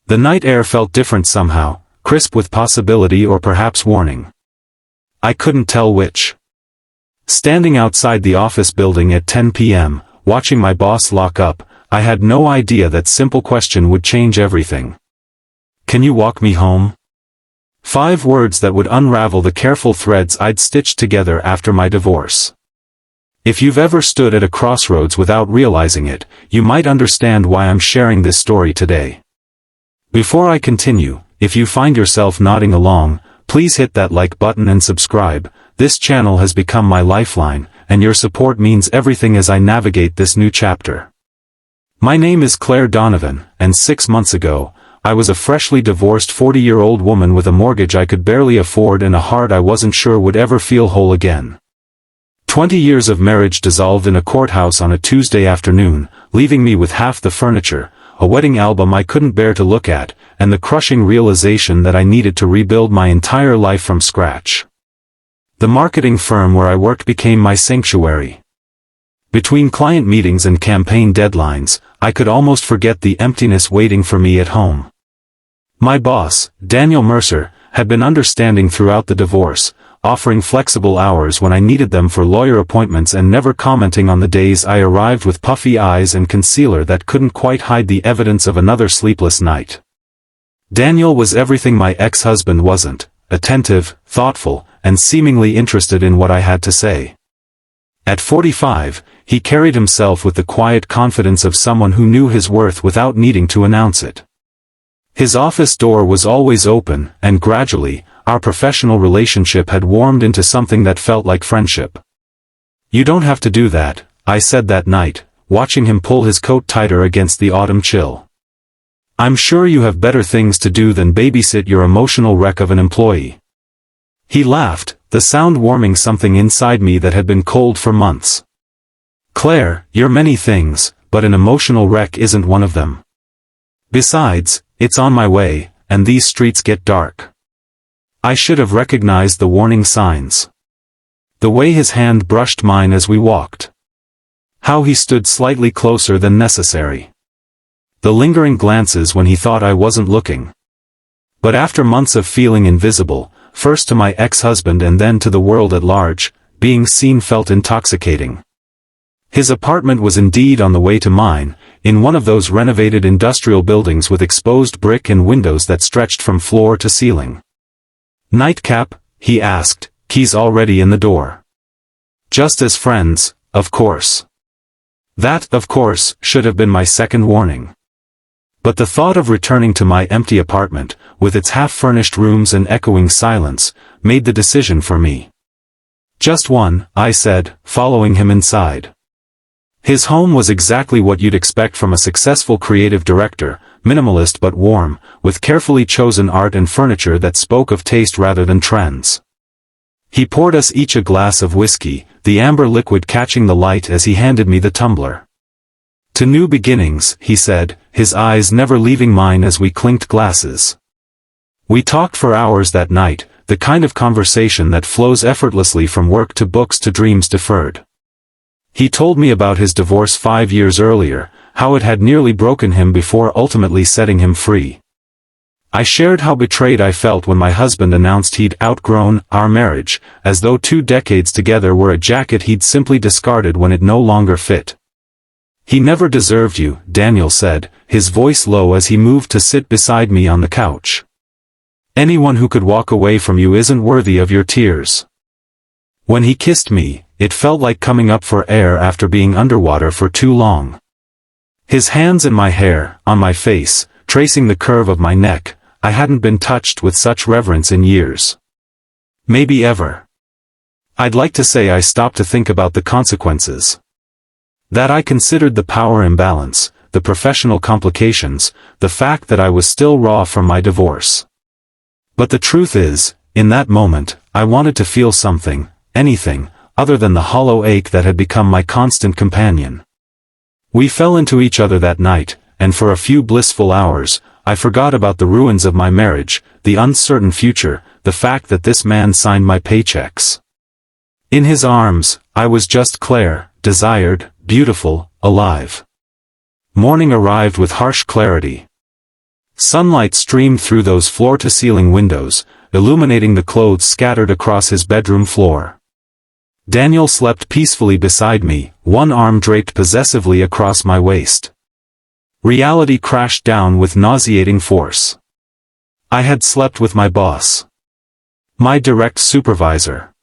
The night air felt different somehow, crisp with possibility or perhaps warning. I couldn't tell which. Standing outside the office building at 10 p.m., watching my boss lock up, I had no idea that simple question would change everything. "Can you walk me home?" 5 words that would unravel the careful threads I'd stitched together after my divorce. If you've ever stood at a crossroads without realizing it, you might understand why I'm sharing this story today. Before I continue, if you find yourself nodding along, please hit that like button and subscribe. This channel has become my lifeline, and your support means everything as I navigate this new chapter. My name is Claire Donovan, and 6 months ago, I was a freshly divorced 40-year-old woman with a mortgage I could barely afford and a heart I wasn't sure would ever feel whole again. 20 years of marriage dissolved in a courthouse on a Tuesday afternoon, leaving me with half the furniture, a wedding album I couldn't bear to look at, and the crushing realization that I needed to rebuild my entire life from scratch. The marketing firm where I worked became my sanctuary. Between client meetings and campaign deadlines, I could almost forget the emptiness waiting for me at home. My boss, Daniel Mercer, had been understanding throughout the divorce, offering flexible hours when I needed them for lawyer appointments and never commenting on the days I arrived with puffy eyes and concealer that couldn't quite hide the evidence of another sleepless night. Daniel was everything my ex-husband wasn't: attentive, thoughtful, and seemingly interested in what I had to say. At 45, he carried himself with the quiet confidence of someone who knew his worth without needing to announce it. His office door was always open, and gradually, our professional relationship had warmed into something that felt like friendship. "You don't have to do that," I said that night, watching him pull his coat tighter against the autumn chill. "I'm sure you have better things to do than babysit your emotional wreck of an employee." He laughed, the sound warming something inside me that had been cold for months. "Claire, you're many things, but an emotional wreck isn't one of them. Besides, it's on my way, and these streets get dark." I should have recognized the warning signs. The way his hand brushed mine as we walked. How he stood slightly closer than necessary. The lingering glances when he thought I wasn't looking. But after months of feeling invisible, first to my ex-husband and then to the world at large, being seen felt intoxicating. His apartment was indeed on the way to mine, in one of those renovated industrial buildings with exposed brick and windows that stretched from floor to ceiling. "Nightcap?" he asked, keys already in the door. "Just as friends, of course." That, of course, should have been my second warning. But the thought of returning to my empty apartment, with its half-furnished rooms and echoing silence, made the decision for me. "Just one," I said, following him inside. His home was exactly what you'd expect from a successful creative director, minimalist but warm, with carefully chosen art and furniture that spoke of taste rather than trends. He poured us each a glass of whiskey, the amber liquid catching the light as he handed me the tumbler. "To new beginnings," he said, his eyes never leaving mine as we clinked glasses. We talked for hours that night, the kind of conversation that flows effortlessly from work to books to dreams deferred. He told me about his divorce 5 years earlier, how it had nearly broken him before ultimately setting him free. I shared how betrayed I felt when my husband announced he'd outgrown our marriage, as though 2 decades together were a jacket he'd simply discarded when it no longer fit. "He never deserved you," Daniel said, his voice low as he moved to sit beside me on the couch. "Anyone who could walk away from you isn't worthy of your tears." When he kissed me, it felt like coming up for air after being underwater for too long. His hands in my hair, on my face, tracing the curve of my neck, I hadn't been touched with such reverence in years. Maybe ever. I'd like to say I stopped to think about the consequences. That I considered the power imbalance, the professional complications, the fact that I was still raw from my divorce. But the truth is, in that moment, I wanted to feel something, anything, other than the hollow ache that had become my constant companion. We fell into each other that night, and for a few blissful hours, I forgot about the ruins of my marriage, the uncertain future, the fact that this man signed my paychecks. In his arms, I was just Claire, desired, beautiful, alive. Morning arrived with harsh clarity. Sunlight streamed through those floor-to-ceiling windows, illuminating the clothes scattered across his bedroom floor. Daniel slept peacefully beside me, one arm draped possessively across my waist. Reality crashed down with nauseating force. I had slept with my boss. My direct supervisor.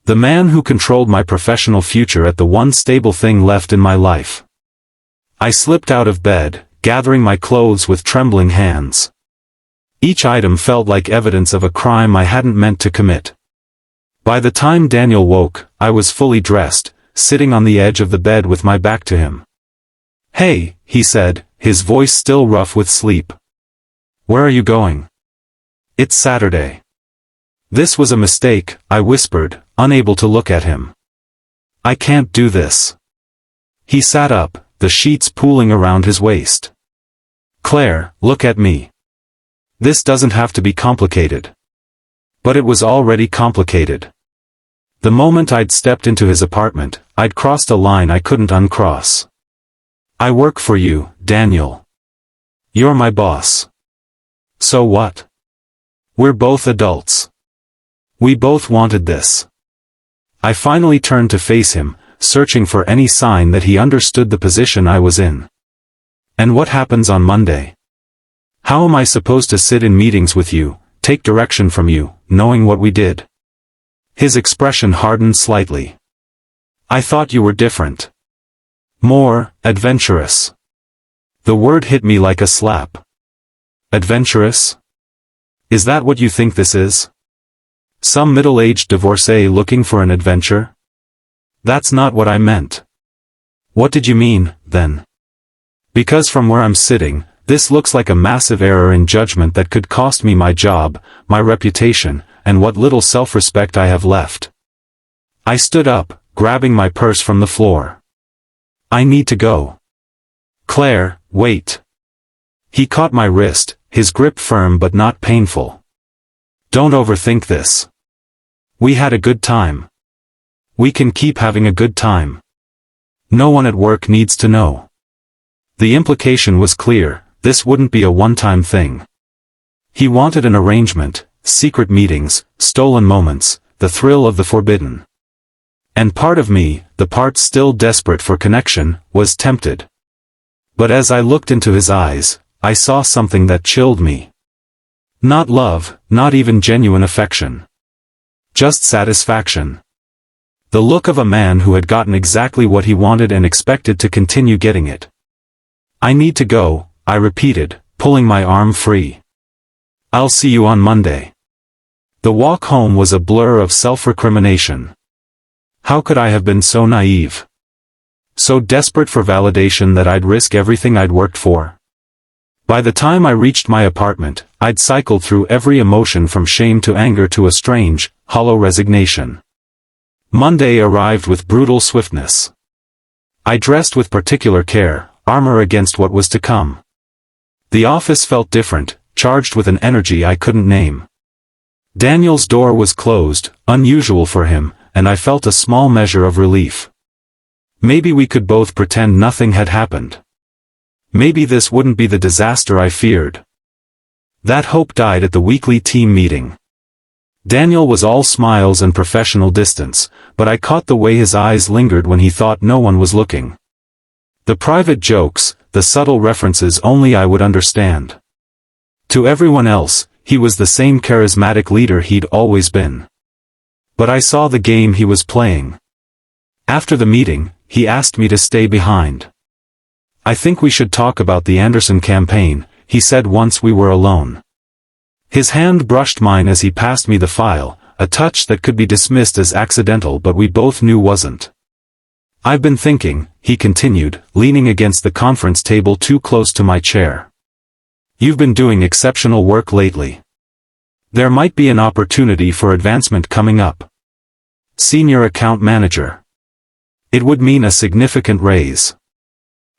The man who controlled my professional future at the one stable thing left in my life. I slipped out of bed, gathering my clothes with trembling hands. Each item felt like evidence of a crime I hadn't meant to commit. By the time Daniel woke, I was fully dressed, sitting on the edge of the bed with my back to him. "Hey," he said, his voice still rough with sleep. "Where are you going?" "It's Saturday." "This was a mistake," I whispered, unable to look at him. "I can't do this." He sat up, the sheets pooling around his waist. "Claire, look at me. This doesn't have to be complicated." But it was already complicated. The moment I'd stepped into his apartment, I'd crossed a line I couldn't uncross. "I work for you, Daniel. You're my boss. So what? We're both adults. We both wanted this." I finally turned to face him, searching for any sign that he understood the position I was in. "And what happens on Monday? How am I supposed to sit in meetings with you, take direction from you, knowing what we did?" His expression hardened slightly. "I thought you were different. More adventurous." The word hit me like a slap. Adventurous? Is that what you think this is? Some middle-aged divorcee looking for an adventure? That's not what I meant. What did you mean, then? Because from where I'm sitting, this looks like a massive error in judgment that could cost me my job, my reputation, and what little self-respect I have left. I stood up, grabbing my purse from the floor. "I need to go." "Claire, wait." He caught my wrist, his grip firm but not painful. "Don't overthink this. We had a good time. We can keep having a good time. No one at work needs to know." The implication was clear, this wouldn't be a one-time thing. He wanted an arrangement, secret meetings, stolen moments, the thrill of the forbidden. And part of me, the part still desperate for connection, was tempted. But as I looked into his eyes, I saw something that chilled me. Not love, not even genuine affection. Just satisfaction. The look of a man who had gotten exactly what he wanted and expected to continue getting it. "I need to go," I repeated, pulling my arm free. "I'll see you on Monday." The walk home was a blur of self-recrimination. How could I have been so naive? So desperate for validation that I'd risk everything I'd worked for? By the time I reached my apartment, I'd cycled through every emotion from shame to anger to a strange, hollow resignation. Monday arrived with brutal swiftness. I dressed with particular care, armor against what was to come. The office felt different, charged with an energy I couldn't name. Daniel's door was closed, unusual for him, and I felt a small measure of relief. Maybe we could both pretend nothing had happened. Maybe this wouldn't be the disaster I feared. That hope died at the weekly team meeting. Daniel was all smiles and professional distance, but I caught the way his eyes lingered when he thought no one was looking. The private jokes, the subtle references only I would understand. To everyone else, he was the same charismatic leader he'd always been. But I saw the game he was playing. After the meeting, he asked me to stay behind. "I think we should talk about the Anderson campaign," he said once we were alone. His hand brushed mine as he passed me the file, a touch that could be dismissed as accidental but we both knew wasn't. "I've been thinking," he continued, leaning against the conference table too close to my chair. "You've been doing exceptional work lately. There might be an opportunity for advancement coming up. Senior account manager. It would mean a significant raise."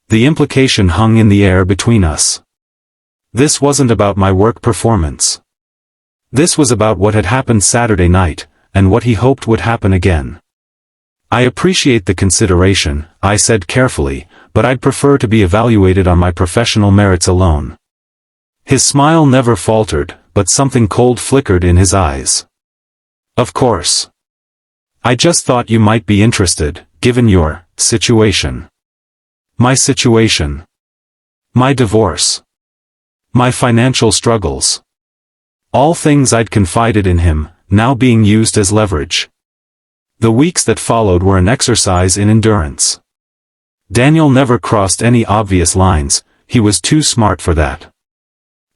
The implication hung in the air between us. This wasn't about my work performance. This was about what had happened Saturday night, and what he hoped would happen again. "I appreciate the consideration," I said carefully, "but I'd prefer to be evaluated on my professional merits alone." His smile never faltered, but something cold flickered in his eyes. Of course. I just thought you might be interested, given your situation. My situation. My divorce. My financial struggles. All things I'd confided in him, now being used as leverage. The weeks that followed were an exercise in endurance. Daniel never crossed any obvious lines, he was too smart for that.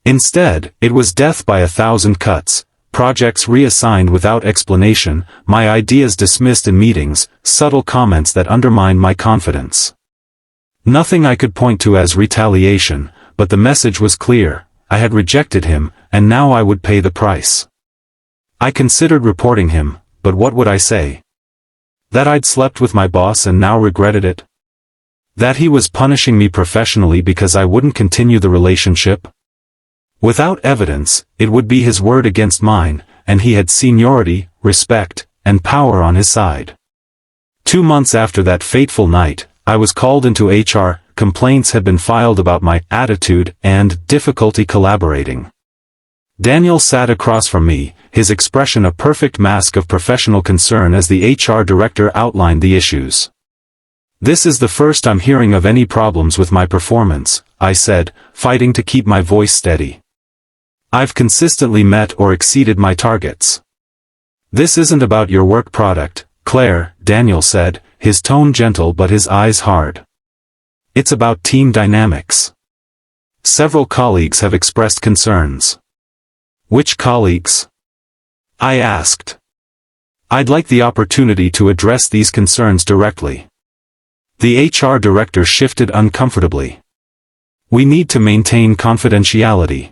Instead, it was death by 1,000 cuts, projects reassigned without explanation, my ideas dismissed in meetings, subtle comments that undermined my confidence. Nothing I could point to as retaliation, but the message was clear, I had rejected him, and now I would pay the price. I considered reporting him, but what would I say? That I'd slept with my boss and now regretted it? That he was punishing me professionally because I wouldn't continue the relationship? Without evidence, it would be his word against mine, and he had seniority, respect, and power on his side. 2 months after that fateful night, I was called into HR, complaints had been filed about my attitude and difficulty collaborating. Daniel sat across from me, his expression a perfect mask of professional concern as the HR director outlined the issues. This is the first I'm hearing of any problems with my performance, I said, fighting to keep my voice steady. I've consistently met or exceeded my targets. This isn't about your work product, Claire, Daniel said, his tone gentle but his eyes hard. It's about team dynamics. Several colleagues have expressed concerns. Which colleagues? I asked. I'd like the opportunity to address these concerns directly. The HR director shifted uncomfortably. We need to maintain confidentiality.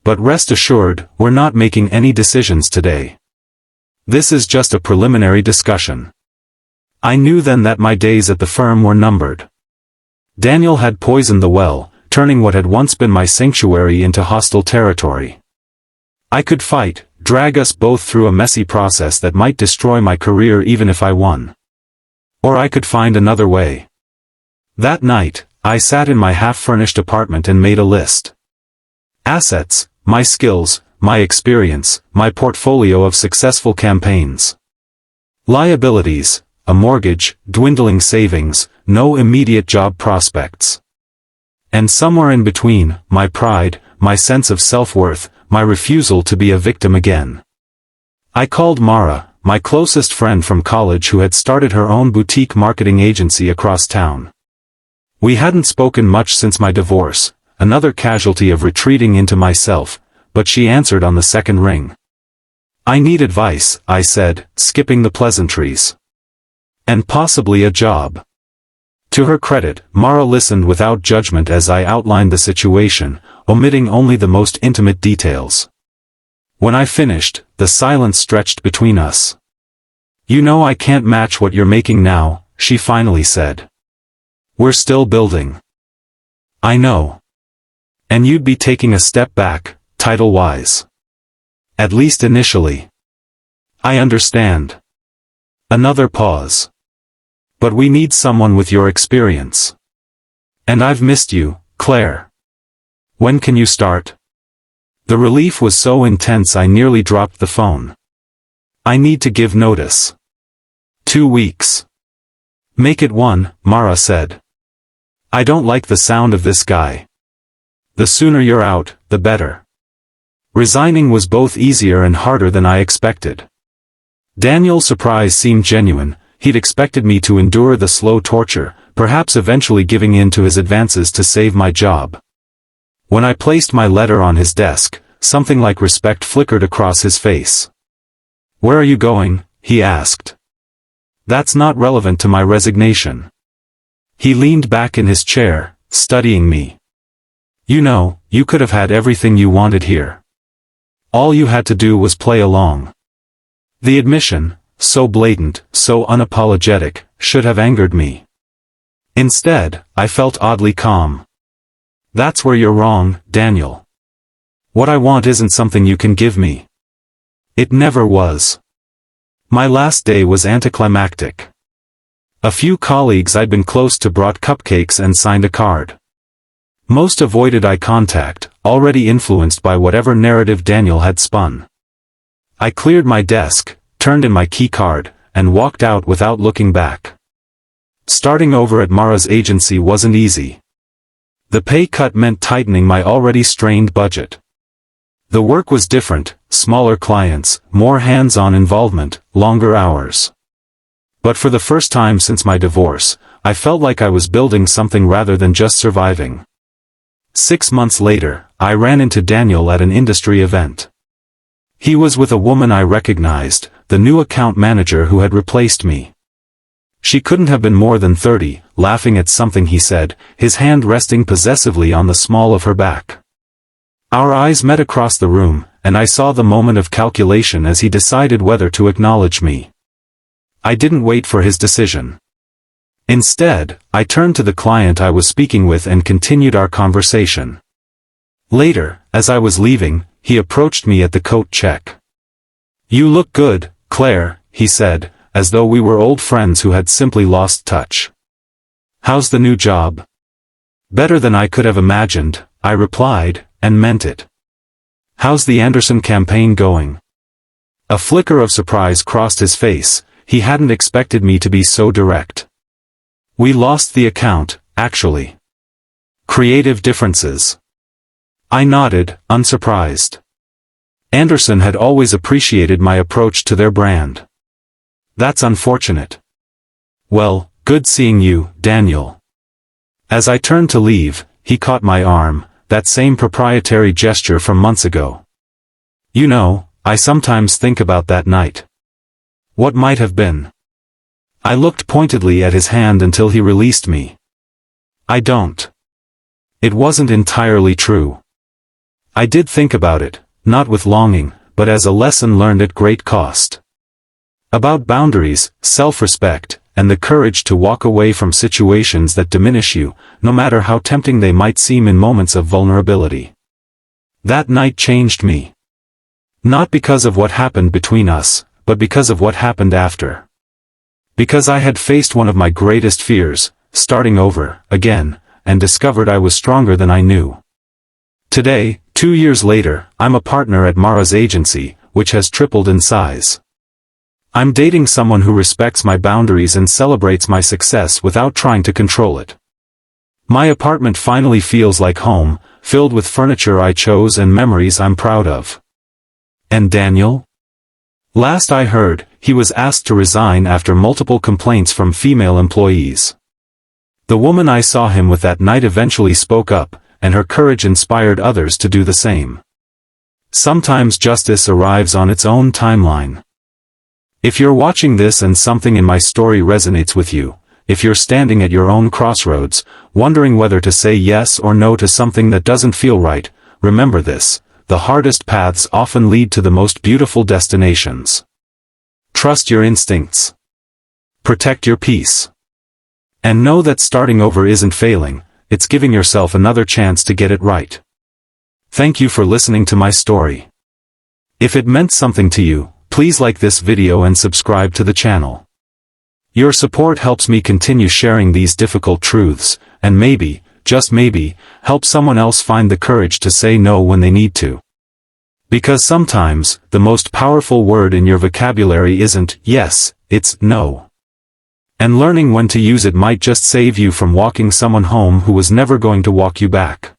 But rest assured, we're not making any decisions today. This is just a preliminary discussion. I knew then that my days at the firm were numbered. Daniel had poisoned the well, turning what had once been my sanctuary into hostile territory. I could fight, drag us both through a messy process that might destroy my career even if I won. Or I could find another way. That night, I sat in my half-furnished apartment and made a list. Assets, my skills, my experience, my portfolio of successful campaigns. Liabilities, a mortgage, dwindling savings, no immediate job prospects. And somewhere in between, my pride, my sense of self-worth, my refusal to be a victim again. I called Mara, my closest friend from college who had started her own boutique marketing agency across town. We hadn't spoken much since my divorce, another casualty of retreating into myself, but she answered on the second ring. I need advice, I said, skipping the pleasantries. And possibly a job. To her credit, Mara listened without judgment as I outlined the situation, omitting only the most intimate details. When I finished, the silence stretched between us. You know I can't match what you're making now, she finally said. We're still building. I know. And you'd be taking a step back, title-wise. At least initially. I understand. Another pause. But we need someone with your experience. And I've missed you, Claire. When can you start? The relief was so intense I nearly dropped the phone. I need to give notice. 2 weeks. Make it 1, Mara said. I don't like the sound of this guy. The sooner you're out, the better. Resigning was both easier and harder than I expected. Daniel's surprise seemed genuine. He'd expected me to endure the slow torture, perhaps eventually giving in to his advances to save my job. When I placed my letter on his desk, something like respect flickered across his face. Where are you going? He asked. That's not relevant to my resignation. He leaned back in his chair, studying me. You know, you could have had everything you wanted here. All you had to do was play along. The admission, so blatant, so unapologetic, should have angered me. Instead, I felt oddly calm. That's where you're wrong, Daniel. What I want isn't something you can give me. It never was. My last day was anticlimactic. A few colleagues I'd been close to brought cupcakes and signed a card. Most avoided eye contact, already influenced by whatever narrative Daniel had spun. I cleared my desk, turned in my key card, and walked out without looking back. Starting over at Mara's agency wasn't easy. The pay cut meant tightening my already strained budget. The work was different, smaller clients, more hands-on involvement, longer hours. But for the first time since my divorce, I felt like I was building something rather than just surviving. 6 months later, I ran into Daniel at an industry event. He was with a woman I recognized, the new account manager who had replaced me. She couldn't have been more than 30, laughing at something he said, his hand resting possessively on the small of her back. Our eyes met across the room, and I saw the moment of calculation as he decided whether to acknowledge me. I didn't wait for his decision. Instead, I turned to the client I was speaking with and continued our conversation. Later, as I was leaving, he approached me at the coat check. "You look good, Claire," he said, as though we were old friends who had simply lost touch. "How's the new job?" "Better than I could have imagined," I replied, and meant it. "How's the Anderson campaign going?" A flicker of surprise crossed his face. He hadn't expected me to be so direct. "We lost the account, actually. Creative differences." I nodded, unsurprised. Anderson had always appreciated my approach to their brand. "That's unfortunate." "Well, good seeing you, Daniel." As I turned to leave, he caught my arm, that same proprietary gesture from months ago. "You know, I sometimes think about that night. What might have been." I looked pointedly at his hand until he released me. "I don't." It wasn't entirely true. I did think about it, not with longing, but as a lesson learned at great cost. About boundaries, self-respect, and the courage to walk away from situations that diminish you, no matter how tempting they might seem in moments of vulnerability. That night changed me. Not because of what happened between us, but because of what happened after. Because I had faced one of my greatest fears, starting over, again, and discovered I was stronger than I knew. Today, 2 years later, I'm a partner at Mara's agency, which has tripled in size. I'm dating someone who respects my boundaries and celebrates my success without trying to control it. My apartment finally feels like home, filled with furniture I chose and memories I'm proud of. And Daniel? Last I heard, he was asked to resign after multiple complaints from female employees. The woman I saw him with that night eventually spoke up, and her courage inspired others to do the same. Sometimes justice arrives on its own timeline. If you're watching this and something in my story resonates with you, if you're standing at your own crossroads, wondering whether to say yes or no to something that doesn't feel right, remember this: the hardest paths often lead to the most beautiful destinations. Trust your instincts. Protect your peace. And know that starting over isn't failing, it's giving yourself another chance to get it right. Thank you for listening to my story. If it meant something to you, please like this video and subscribe to the channel. Your support helps me continue sharing these difficult truths, and maybe, just maybe, help someone else find the courage to say no when they need to. Because sometimes, the most powerful word in your vocabulary isn't yes, it's no. And learning when to use it might just save you from walking someone home who was never going to walk you back.